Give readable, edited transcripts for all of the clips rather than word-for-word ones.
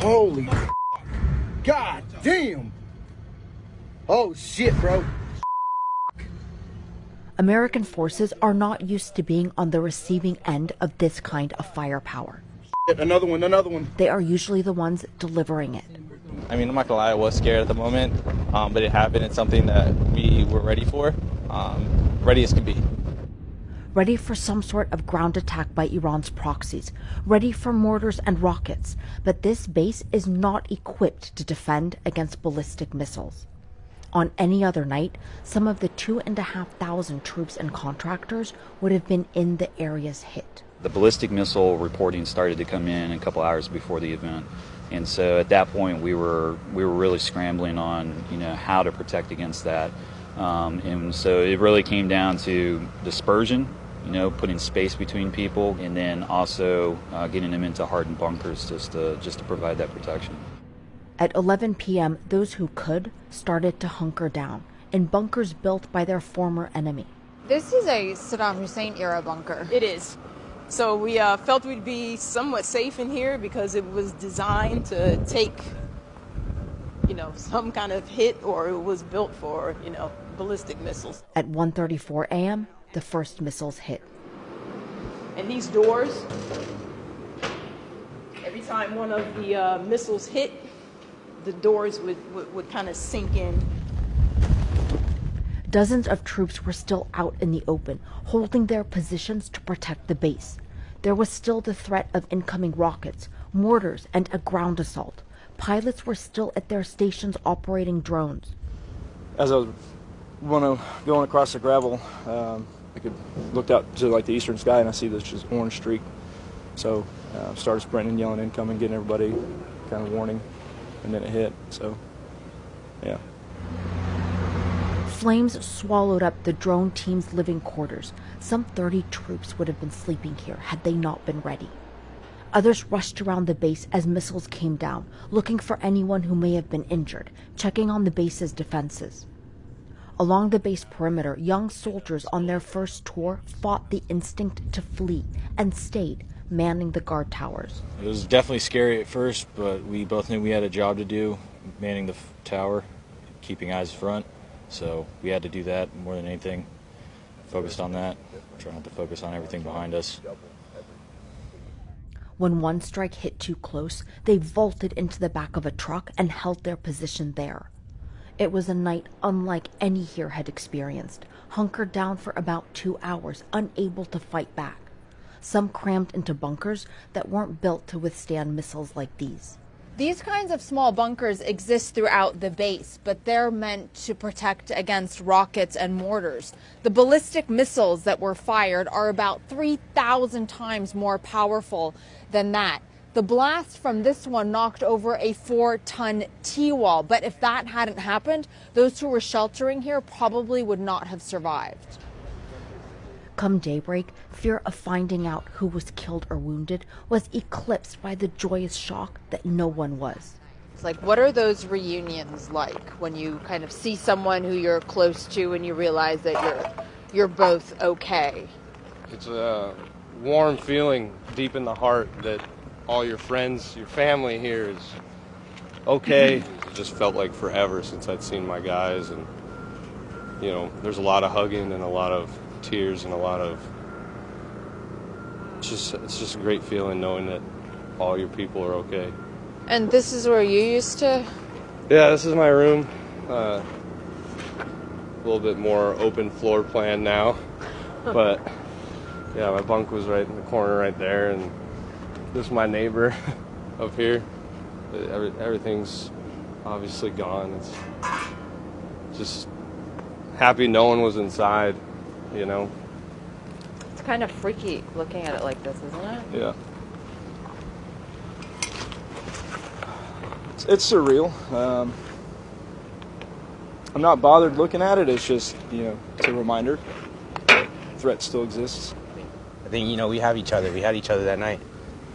Holy God damn! Oh shit, bro. American forces are not used to being on the receiving end of this kind of firepower. Another one. They are usually the ones delivering it. I mean, I'm not gonna lie, I was scared at the moment, but it happened. It's something that we were ready for, ready as can be. Ready for some sort of ground attack by Iran's proxies, ready for mortars and rockets, but this base is not equipped to defend against ballistic missiles. On any other night, some of the 2,500 troops and contractors would have been in the areas hit. The ballistic missile reporting started to come in a couple hours before the event. And so at that point we were really scrambling on, how to protect against that. And so it really came down to dispersion, putting space between people, and then also getting them into hardened bunkers just to provide that protection. At 11 p.m., those who could started to hunker down in bunkers built by their former enemy. This is a Saddam Hussein era bunker. It is. So we felt we'd be somewhat safe in here because it was designed to take, some kind of hit, or it was built for, ballistic missiles. At 1:34 a.m., the first missiles hit. And these doors, every time one of the missiles hit, the doors would kind of sink in. Dozens of troops were still out in the open, holding their positions to protect the base. There was still the threat of incoming rockets, mortars, and a ground assault. Pilots were still at their stations operating drones. As I was going across the gravel, I looked out to the eastern sky, and I see this just orange streak. So started sprinting, yelling incoming, getting everybody kind of warning, and then it hit. So, yeah. Flames swallowed up the drone team's living quarters. Some 30 troops would have been sleeping here had they not been ready. Others rushed around the base as missiles came down, looking for anyone who may have been injured, checking on the base's defenses. Along the base perimeter, young soldiers on their first tour fought the instinct to flee and stayed, manning the guard towers. It was definitely scary at first, but we both knew we had a job to do, manning the tower, keeping eyes front. So we had to do that more than anything. Focused on that, trying not to focus on everything behind us. When one strike hit too close, they vaulted into the back of a truck and held their position there. It was a night unlike any here had experienced, hunkered down for about 2 hours, unable to fight back. Some crammed into bunkers that weren't built to withstand missiles like these. These kinds of small bunkers exist throughout the base, but they're meant to protect against rockets and mortars. The ballistic missiles that were fired are about 3,000 times more powerful than that. The blast from this one knocked over a 4-ton T-wall, but if that hadn't happened, those who were sheltering here probably would not have survived. Come daybreak, fear of finding out who was killed or wounded was eclipsed by the joyous shock that no one was. It's like, what are those reunions like when you kind of see someone who you're close to and you realize that you're both okay? It's a warm feeling deep in the heart that all your friends, your family here is okay. It just felt like forever since I'd seen my guys, and there's a lot of hugging and a lot of tears and a lot of it's just a great feeling knowing that all your people are okay. And this is where you used to? Yeah, this is my room. A little bit more open floor plan now, but yeah, my bunk was right in the corner right there, and this is my neighbor up here. Everything's obviously gone. It's just happy no one was inside. It's kind of freaky looking at it like this, isn't it? Yeah. It's surreal. I'm not bothered looking at it. It's just, it's a reminder. Threat still exists. I think, we have each other. We had each other that night.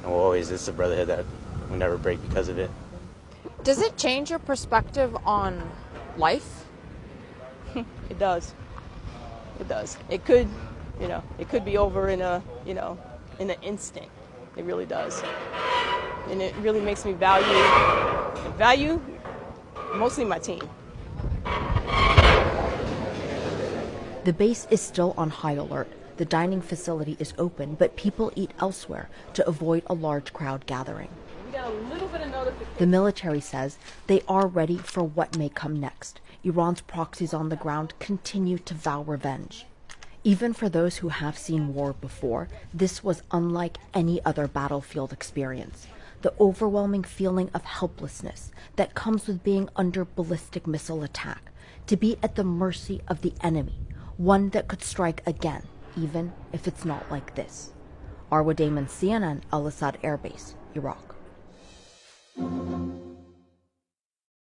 And it's a brotherhood that will never break because of it. Does it change your perspective on life? It does. It does. It could, it could be over in an instant. It really does. and it really makes me value mostly my team. The base is still on high alert. The dining facility is open, but people eat elsewhere to avoid a large crowd gathering. We got a little bit of notification. The military says they are ready for what may come next. Iran's proxies on the ground continue to vow revenge. Even for those who have seen war before, this was unlike any other battlefield experience. The overwhelming feeling of helplessness that comes with being under ballistic missile attack, to be at the mercy of the enemy, one that could strike again, even if it's not like this. Arwa Damon, CNN, Al Asad Air Base, Iraq.